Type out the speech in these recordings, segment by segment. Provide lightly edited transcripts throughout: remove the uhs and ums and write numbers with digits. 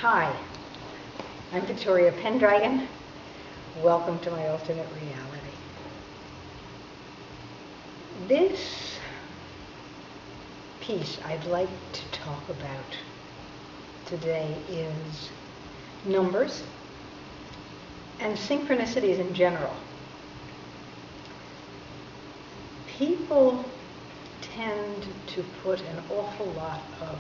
Hi, I'm Victoria Pendragon. Welcome to my alternate reality. This piece I'd like to talk about today is numbers and synchronicities in general. People tend to put an awful lot of,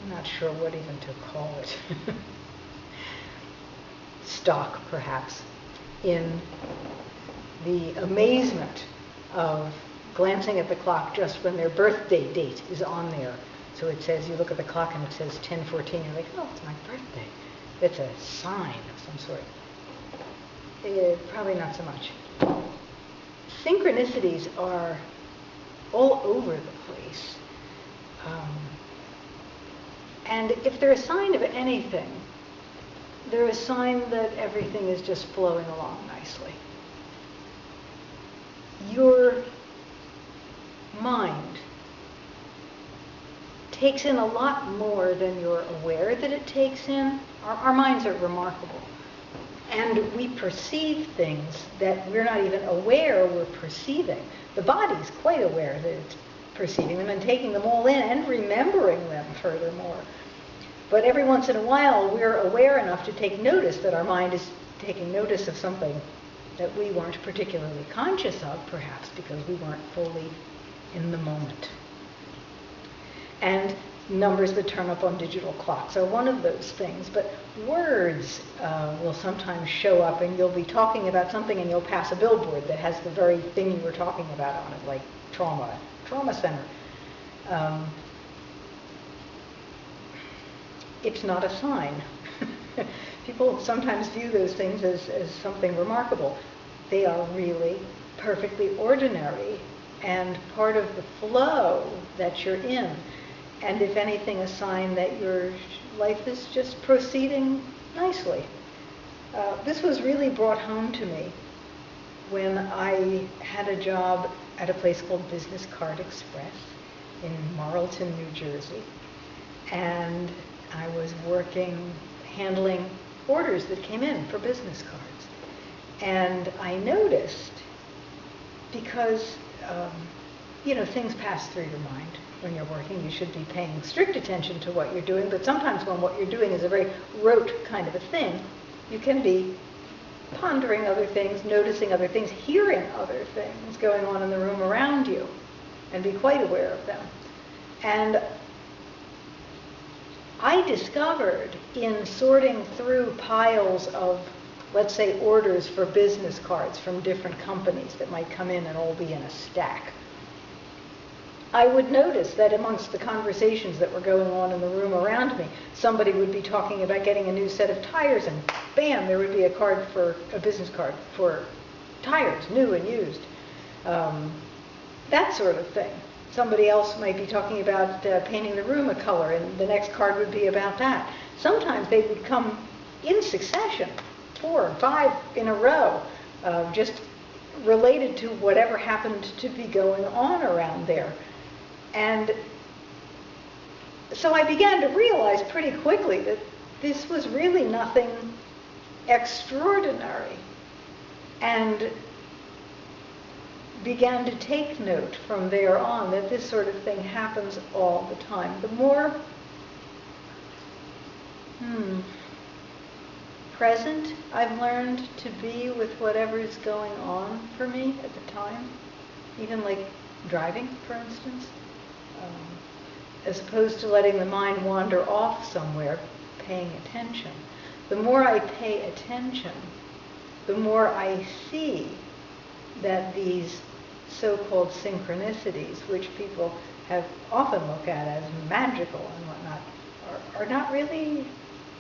I'm not sure what even to call it, stock perhaps, in the amazement of glancing at the clock just when their birthday date is on there. So it says, you look at the clock and it says 10:14, you're like, oh, it's my birthday. It's a sign of some sort. Probably not so much. Synchronicities are all over the place. And if they're a sign of anything, they're a sign that everything is just flowing along nicely. Your mind takes in a lot more than you're aware that it takes in. Our minds are remarkable. And we perceive things that we're not even aware we're perceiving. The body's quite aware that it's perceiving them and taking them all in and remembering them furthermore. But every once in a while, we're aware enough to take notice that our mind is taking notice of something that we weren't particularly conscious of, perhaps because we weren't fully in the moment. And numbers that turn up on digital clocks are one of those things. But words will sometimes show up, and you'll be talking about something and you'll pass a billboard that has the very thing you were talking about on it, like trauma center. It's not a sign. People sometimes view those things as something remarkable. They are really perfectly ordinary and part of the flow that you're in. And if anything, a sign that your life is just proceeding nicely. This was really brought home to me when I had a job at a place called Business Card Express in Marlton, New Jersey. And I was handling orders that came in for business cards. And I noticed, because, things pass through your mind when you're working. You should be paying strict attention to what you're doing, but sometimes when what you're doing is a very rote kind of a thing, you can be pondering other things, noticing other things, hearing other things going on in the room around you, and be quite aware of them. And I discovered in sorting through piles of, let's say, orders for business cards from different companies that might come in and all be in a stack, I would notice that amongst the conversations that were going on in the room around me, somebody would be talking about getting a new set of tires, and bam, there would be a business card for tires, new and used. That sort of thing. Somebody else might be talking about painting the room a color, and the next card would be about that. Sometimes they would come in succession, 4 or 5 in a row, just related to whatever happened to be going on around there. And so I began to realize pretty quickly that this was really nothing extraordinary, and began to take note from there on that this sort of thing happens all the time. The more present I've learned to be with whatever is going on for me at the time, even like driving, for instance, as opposed to letting the mind wander off somewhere, paying attention. The more I pay attention, the more I see that these so-called synchronicities, which people have often looked at as magical and whatnot, are not really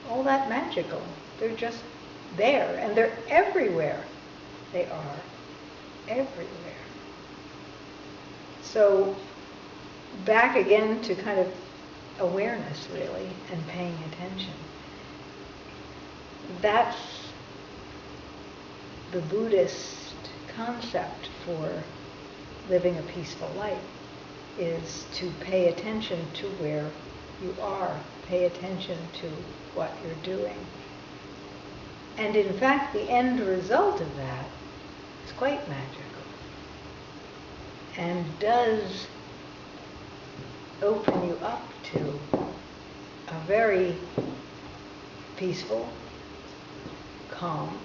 all that magical. They're just there, and they're everywhere. They are everywhere. So back again to kind of awareness, really, and paying attention. That's the Buddhist concept for living a peaceful life, is to pay attention to where you are. Pay attention to what you're doing. And in fact, the end result of that is quite magical and does open you up to a very peaceful, calm,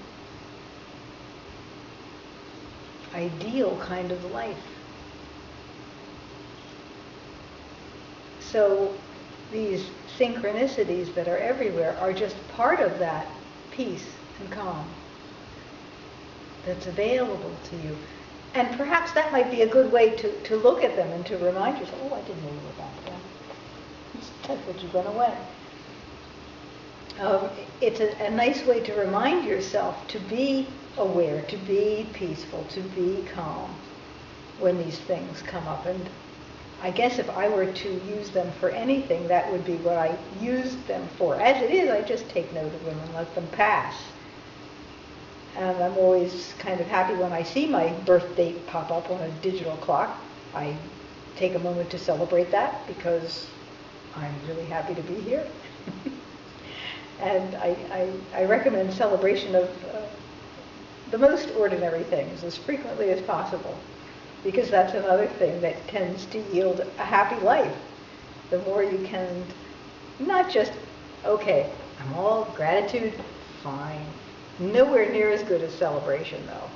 ideal kind of life. So these synchronicities that are everywhere are just part of that peace and calm that's available to you. And perhaps that might be a good way to look at them and to remind yourself, oh, I didn't know you were back there. That's what you went away. It's a nice way to remind yourself to be aware, to be peaceful, to be calm when these things come up. And I guess if I were to use them for anything, that would be what I used them for. As it is, I just take note of them and let them pass. And I'm always kind of happy when I see my birth date pop up on a digital clock. I take a moment to celebrate that because I'm really happy to be here. And I recommend celebration of the most ordinary things as frequently as possible, because that's another thing that tends to yield a happy life. The more you can, not just, okay, I'm all gratitude, fine. Nowhere near as good as celebration, though.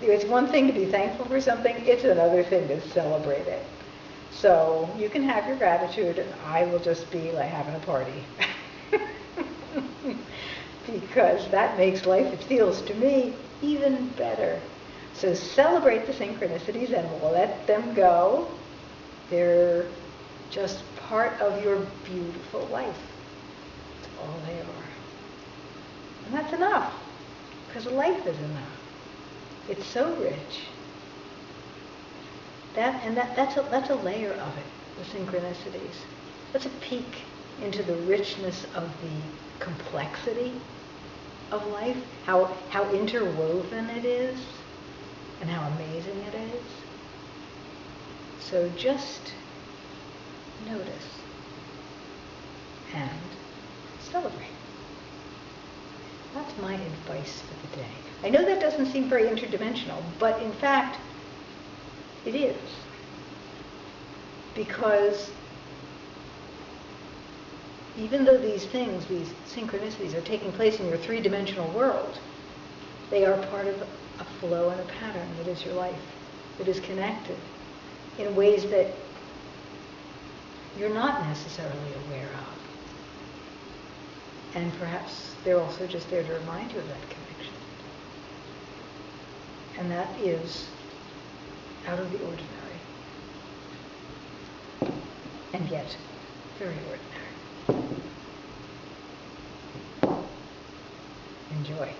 It's one thing to be thankful for something, it's another thing to celebrate it. So you can have your gratitude, and I will just be like having a party. Because that makes life, it feels to me, even better. So celebrate the synchronicities and let them go. They're just part of your beautiful life. That's all they are. And that's enough, because life is enough. It's so rich. That's a layer of it, the synchronicities. That's a peek into the richness of the complexity of life, how interwoven it is, and how amazing it is. So just notice and celebrate. That's my advice for the day. I know that doesn't seem very interdimensional, but in fact, it is. Because even though these things, these synchronicities, are taking place in your three-dimensional world, they are part of a flow and a pattern that is your life, that is connected in ways that you're not necessarily aware of. And perhaps they're also just there to remind you of that connection. And that is out of the ordinary. And yet, very ordinary. Enjoy.